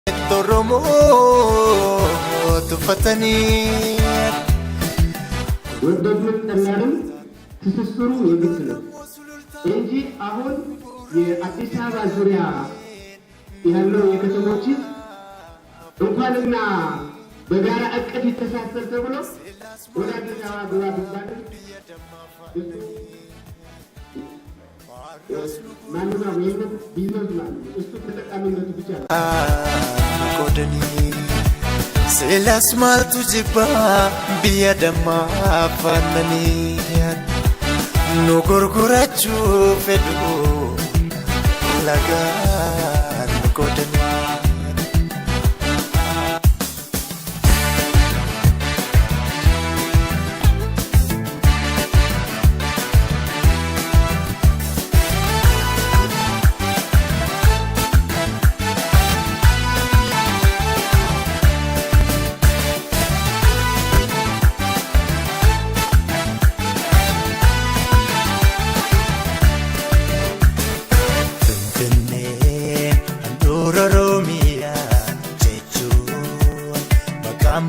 Toromo tufatani ወደዱት ተናርም ትስስሩ የግድ ነው እንጂ አሁን የአዲስ አበባ ዙሪያ ያለው የከተሞች እንኳንና በጋራ እቅድ ይተሳሰር ተብሎ ወደ አዲስ አበባ ግባ ማንኛውም የለም ቢዝነስ ማለት እሱ ተጠቃሚነቱ ብቻ ነው ጎደኒ Silas maltu jibba biya damma afannani nu gurgurachu fedu lagan godani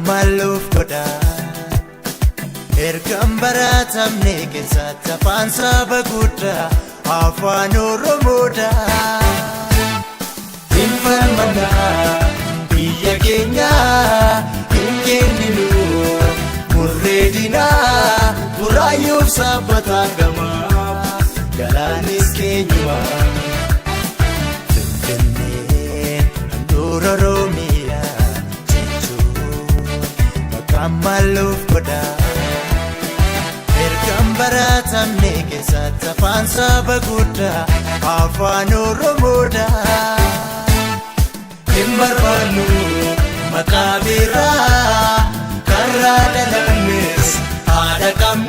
Maluf koda ergam baratamne ke sath pansa baguda afan oromoda infalmana biya kenya ingenilu murredina burayuf sabatagama galanis kenyuma tenne dororomi Maluf koda ergam baratamne ke sath pansa baguda afan oromoda himbarbanu makabira karra dalamis ada kam